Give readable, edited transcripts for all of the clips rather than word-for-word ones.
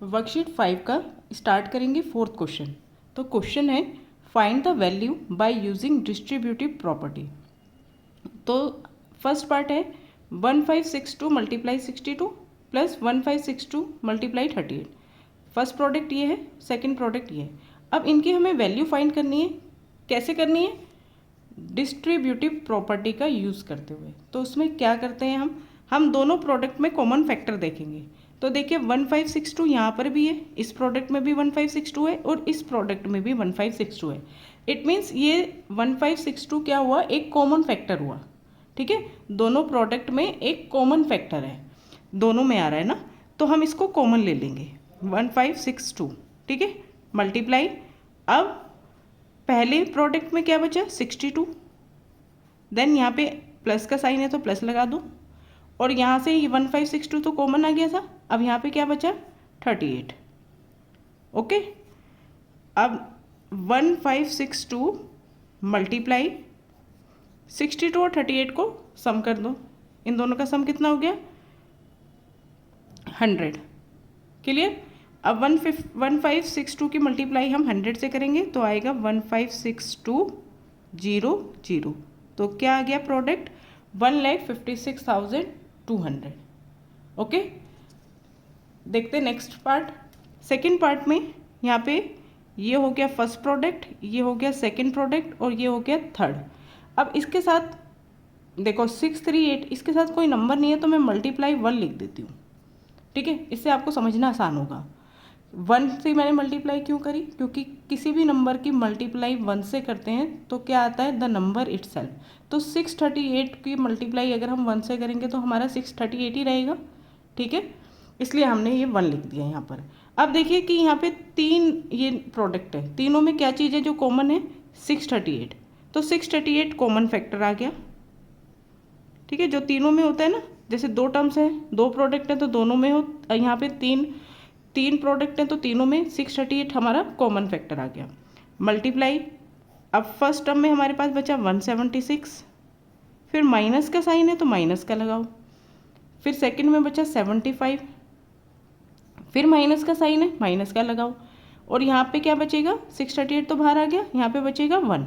Worksheet 5 का start करेंगे fourth question. तो क्वेश्चन है find the value by using distributive property. तो फर्स्ट पार्ट है 1562 multiply 62 plus 1562 multiply 38। First product ये है, सेकंड प्रोडक्ट ये है। अब इनकी हमें वैल्यू फाइंड करनी है। कैसे करनी है? डिस्ट्रीब्यूटिव प्रॉपर्टी का यूज़ करते हुए। तो उसमें क्या करते हैं हम दोनों प्रोडक्ट में कॉमन फैक्टर देखेंगे। तो देखिए 1562 यहाँ पर भी है, इस प्रोडक्ट में भी 1562 है और इस प्रोडक्ट में भी 1562 है। इट मीन्स ये 1562 क्या हुआ, एक कॉमन फैक्टर हुआ। ठीक है, दोनों प्रोडक्ट में एक कॉमन फैक्टर है, दोनों में आ रहा है ना, तो हम इसको कॉमन ले लेंगे 1562। ठीक है, मल्टीप्लाई। अब पहले प्रोडक्ट में क्या बचा 62, देन यहाँ पे प्लस का साइन है तो प्लस लगा दो, और यहाँ से ये 1562 तो कॉमन आ गया था। अब यहाँ पे क्या बचा 38। ओके, अब 1562 मल्टीप्लाई 62 और 38 को सम कर दो। इन दोनों का सम कितना हो गया 100। क्लियर। अब 1562 की मल्टीप्लाई हम 100 से करेंगे तो आएगा 156200। तो क्या आ गया प्रोडक्ट 1,56,200। ओके, देखते नेक्स्ट पार्ट। सेकंड पार्ट में यहाँ पे ये हो गया फर्स्ट प्रोडक्ट, ये हो गया सेकंड प्रोडक्ट और ये हो गया थर्ड। अब इसके साथ देखो 638, इसके साथ कोई नंबर नहीं है तो मैं मल्टीप्लाई 1 लिख देती हूँ। ठीक है, इससे आपको समझना आसान होगा। 1 से मैंने मल्टीप्लाई क्यों करी? क्योंकि किसी भी नंबर की मल्टीप्लाई 1 से करते हैं तो क्या आता है द नंबर इटसेल्फ। तो 638 की मल्टीप्लाई अगर हम 1 से करेंगे तो हमारा 638 ही रहेगा। ठीक है, इसलिए हमने ये 1 लिख दिया यहाँ पर। अब देखिए कि यहाँ पे 3 ये प्रोडक्ट है, तीनों में क्या चीज़ है जो कॉमन है 638। तो 638 कॉमन फैक्टर आ गया। ठीक है, जो तीनों में होता है ना, जैसे दो टर्म्स हैं, दो प्रोडक्ट हैं तो दोनों में हो, यहाँ पे तीन प्रोडक्ट हैं तो तीनों में 638 हमारा कॉमन फैक्टर आ गया। मल्टीप्लाई, अब फर्स्ट टर्म में हमारे पास बचा 176, फिर माइनस का साइन है तो माइनस का लगाओ, फिर सेकंड में बचा 75, फिर माइनस का साइन है माइनस का लगाओ, और यहाँ पे क्या बचेगा 638 तो बाहर आ गया, यहाँ पे बचेगा 1।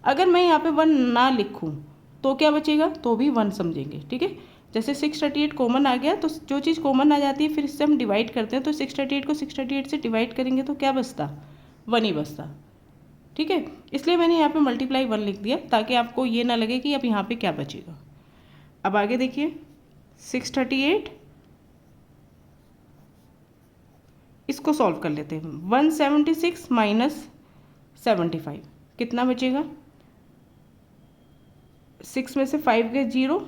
अगर मैं यहाँ पे 1 ना लिखूँ तो क्या बचेगा, तो भी 1 समझेंगे। ठीक है, जैसे 638 कॉमन आ गया तो जो चीज़ कॉमन आ जाती है फिर इससे हम डिवाइड करते हैं, तो 638 को 638 से डिवाइड करेंगे तो क्या बचता 1 ही बचता। ठीक है, इसलिए मैंने यहाँ पे मल्टीप्लाई 1 लिख दिया ताकि आपको ये ना लगे कि अब यहाँ पे क्या बचेगा। अब आगे देखिए 638, इसको सॉल्व कर लेते हैं। 176 माइनस 75 कितना बचेगा, 6 में से 5 गए 0,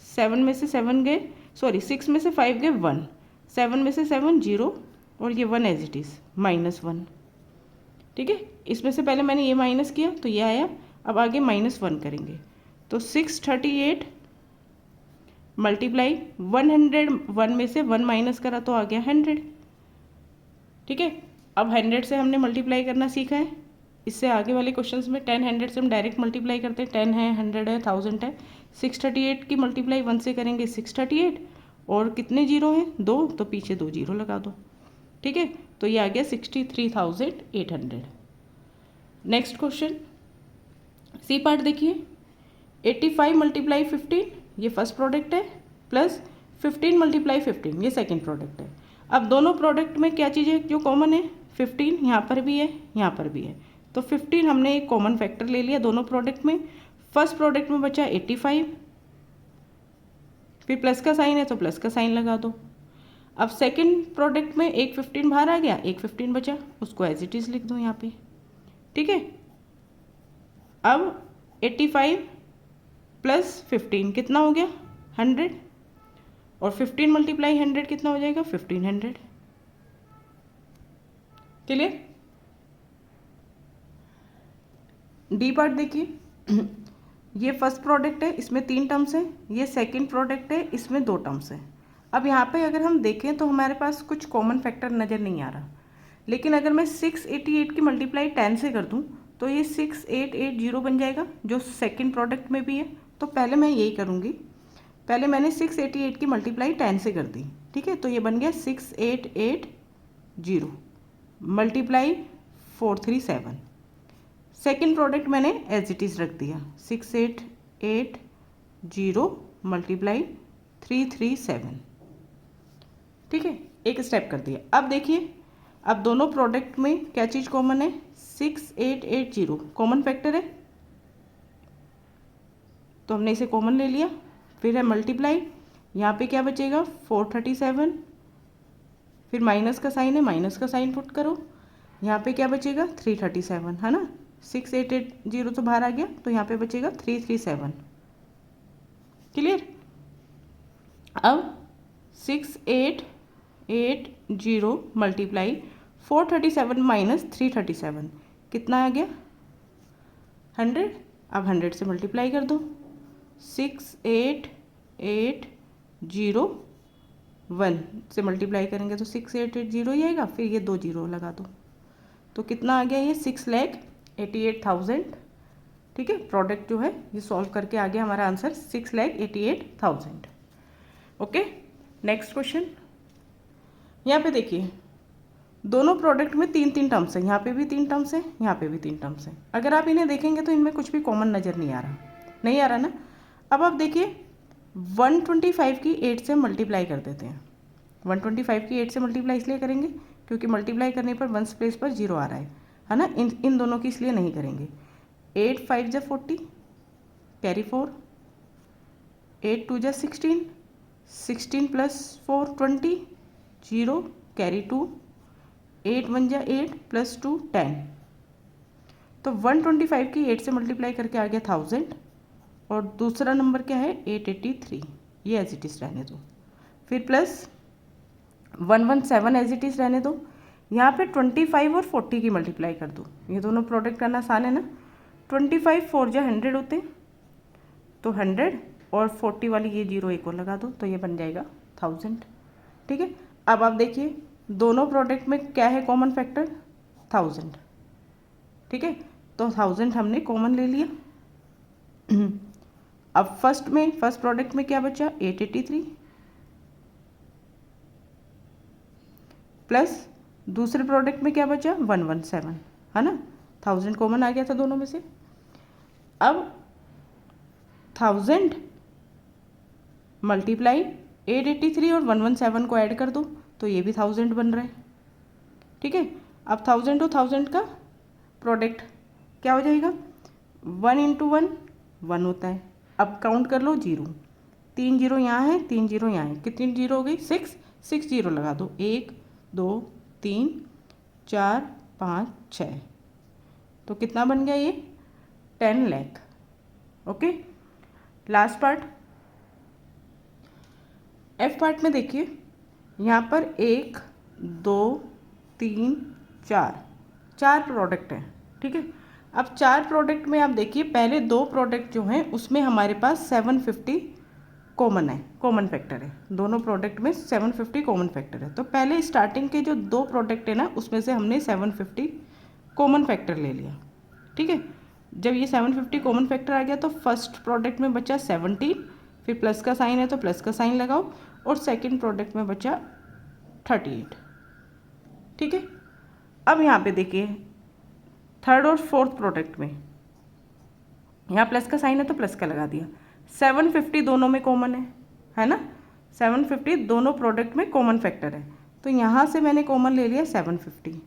7 में से 7 गए, सॉरी 6 में से 5 गए 1, 7 में से 7 0, और ये 1 एज इट इज़ -1। ठीक है, इसमें से पहले मैंने ये माइनस किया तो ये आया, अब आगे -1 करेंगे तो 638 मल्टीप्लाई 101 में से 1 माइनस करा तो आ गया 100। ठीक है, अब 100 से हमने मल्टीप्लाई करना सीखा है। इससे आगे वाले क्वेश्चंस में 10 100 से हम डायरेक्ट मल्टीप्लाई करते हैं, 10 है 100 है 1000 है। 638 की मल्टीप्लाई 1 से करेंगे 638, और कितने जीरो हैं 2, तो पीछे 2 जीरो लगा दो। ठीक है, तो ये आ गया 63,800। नेक्स्ट क्वेश्चन सी पार्ट देखिए 85 मल्टीप्लाई 15 ये फर्स्ट प्रोडक्ट है, प्लस 15 मल्टीप्लाई 15 ये सेकेंड प्रोडक्ट है। अब दोनों प्रोडक्ट में क्या चीज़ है जो कॉमन है, 15 यहाँ पर भी है यहाँ पर भी है, तो 15 हमने एक कॉमन फैक्टर ले लिया दोनों प्रोडक्ट में। फर्स्ट प्रोडक्ट में बचा 85, फिर प्लस का साइन है तो प्लस का साइन लगा दो। अब सेकंड प्रोडक्ट में एक 15 बाहर आ गया, एक 15 बचा, उसको एज इट इज़ लिख दो यहाँ पे। ठीक है, अब 85 प्लस 15 कितना हो गया 100, और 15 मल्टीप्लाई 100 कितना हो जाएगा 1500। क्लियर। डी पार्ट देखिए ये फर्स्ट प्रोडक्ट है, इसमें 3 टर्म्स हैं, ये सेकंड प्रोडक्ट है, इसमें 2 टर्म्स हैं। अब यहाँ पे अगर हम देखें तो हमारे पास कुछ कॉमन फैक्टर नज़र नहीं आ रहा, लेकिन अगर मैं 688 की मल्टीप्लाई 10 से कर दूँ तो ये 6880 बन जाएगा जो सेकंड प्रोडक्ट में भी है। तो पहले मैं यही करूँगी, पहले मैंने 688 की मल्टीप्लाई 10 से कर दी। ठीक है, तो ये बन गया 688 0 मल्टीप्लाई 437। सेकेंड प्रोडक्ट मैंने एज इट इज़ रख दिया 6880 मल्टीप्लाई 337। ठीक है, एक स्टेप कर दिया। अब देखिए, अब दोनों प्रोडक्ट में क्या चीज़ कॉमन है, 6880 कॉमन फैक्टर है, तो हमने इसे कॉमन ले लिया। फिर है मल्टीप्लाई, यहाँ पे क्या बचेगा 437, फिर माइनस का साइन है, माइनस का साइन पुट करो, यहाँ पे क्या बचेगा 337, है ना। 6880 तो बाहर आ गया, तो यहाँ पे बचेगा 337। क्लियर। अब 6880 मल्टीप्लाई 437 माइनस 337 कितना आ गया 100। अब 100 से मल्टीप्लाई कर दो, 6880 से मल्टीप्लाई करेंगे तो 6880 ही आएगा, फिर ये 2 जीरो लगा दो, तो कितना आ गया ये 6,88,000। ठीक है, प्रोडक्ट जो है ये सॉल्व करके आ गया हमारा आंसर 6,88,000। Okay, next question. यहाँ पे देखिए, दोनों प्रोडक्ट में 3 टर्म्स हैं, यहाँ पे भी 3 टर्म्स हैं, यहाँ पे भी 3 टर्म्स हैं। अगर आप इन्हें देखेंगे तो इनमें कुछ भी कॉमन नज़र नहीं आ रहा ना। अब आप देखिए 125 की 8 से मल्टीप्लाई कर देते हैं। 125 की 8 से मल्टीप्लाई इसलिए करेंगे क्योंकि मल्टीप्लाई करने पर 1 प्लेस पर 0 आ रहा है ना। इन दोनों की इसलिए नहीं करेंगे। 8 5 जा 40 कैरी 4, 8 2 जा 16, 16 प्लस 4 20 0 कैरी 2, 8 1 जा 8 प्लस 2 10। तो 125 की 8 से मल्टीप्लाई करके आ गया 1000, और दूसरा नंबर क्या है 883, ये एज इट इज़ रहने दो। फिर प्लस 117 एज इट इज़ रहने दो। यहाँ पे 25 और 40 की मल्टीप्लाई कर दो, ये दोनों प्रोडक्ट करना आसान है ना। 25 4 जा 100 होते, तो 100 और 40 वाली ये 0 एक और लगा दो, तो ये बन जाएगा 1000। ठीक है, अब आप देखिए दोनों प्रोडक्ट में क्या है कॉमन फैक्टर 1000। ठीक है, तो 1000 हमने कॉमन ले लिया। अब फर्स्ट प्रोडक्ट में क्या बचा 883 प्लस दूसरे प्रोडक्ट में क्या बचा 117, है ना। 1000 कॉमन आ गया था दोनों में से। अब 1000 मल्टीप्लाई 883 और 117 को ऐड कर दो, तो ये भी 1000 बन रहा है। ठीक है, अब 1000 और 1000 का प्रोडक्ट क्या हो जाएगा 1 इंटू 1 1 होता है। अब काउंट कर लो 0, 3 जीरो यहाँ है, 3 जीरो यहाँ है, कितनी जीरो हो गई 6 जीरो लगा दो, 1 2 3 4 5 6, तो कितना बन गया ये 10 lakh. Okay, last part F part में देखिए, यहाँ पर 1 2 3 4 प्रोडक्ट हैं। ठीक है, अब 4 प्रोडक्ट में आप देखिए पहले 2 प्रोडक्ट जो हैं उसमें हमारे पास 750 कॉमन है, कॉमन फैक्टर है। दोनों प्रोडक्ट में 750 कॉमन फैक्टर है, तो पहले स्टार्टिंग के जो 2 प्रोडक्ट है ना उसमें से हमने 750 कॉमन फैक्टर ले लिया। ठीक है, जब ये 750 कॉमन फैक्टर आ गया तो फर्स्ट प्रोडक्ट में बचा 17, फिर प्लस का साइन है तो प्लस का साइन लगाओ, और सेकेंड प्रोडक्ट में बचा 38। ठीक है, अब यहाँ पे देखिए थर्ड और फोर्थ प्रोडक्ट में यहाँ प्लस का साइन है तो प्लस का लगा दिया। 750 दोनों में कॉमन है ना। 750 दोनों प्रोडक्ट में कॉमन फैक्टर है, तो यहाँ से मैंने कॉमन ले लिया 750।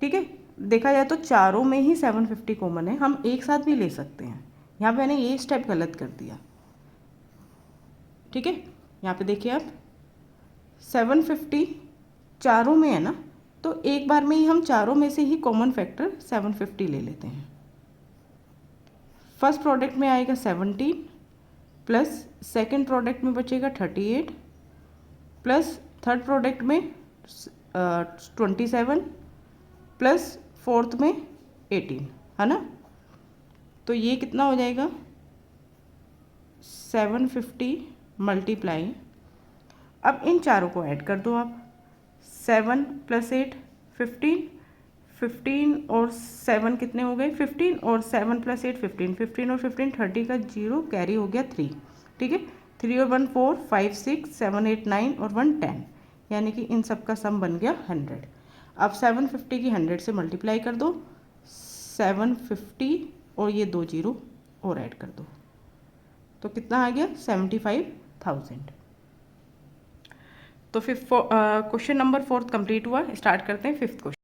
ठीक है, देखा जाए तो चारों में ही 750 कॉमन है, हम एक साथ भी ले सकते हैं। यहाँ पे मैंने ये स्टेप गलत कर दिया। ठीक है, यहाँ पे देखिए आप 750 चारों में है ना, तो एक बार में ही हम चारों में से ही कॉमन फैक्टर 750 ले लेते हैं। फर्स्ट प्रोडक्ट में आएगा 17 प्लस सेकंड प्रोडक्ट में बचेगा 38 प्लस थर्ड प्रोडक्ट में 27 प्लस फोर्थ में 18, है ना। तो ये कितना हो जाएगा 750 मल्टीप्लाई, अब इन चारों को ऐड कर दो आप, 7 + 8 15, 15 और 7 कितने हो गए 15, और 7 + 8 15, 15 और 15 30 का 0 कैरी हो गया 3। ठीक है, 3 और 1 4 5 6 7 8 9 और 1 10, यानी कि इन सब का सम बन गया 100। अब 750 की 100 से मल्टीप्लाई कर दो, 750 और ये 2 जीरो और ऐड कर दो, तो कितना आ गया 75,000। तो फिर क्वेश्चन नंबर 4 कंप्लीट हुआ। स्टार्ट करते हैं 5th क्वेश्चन।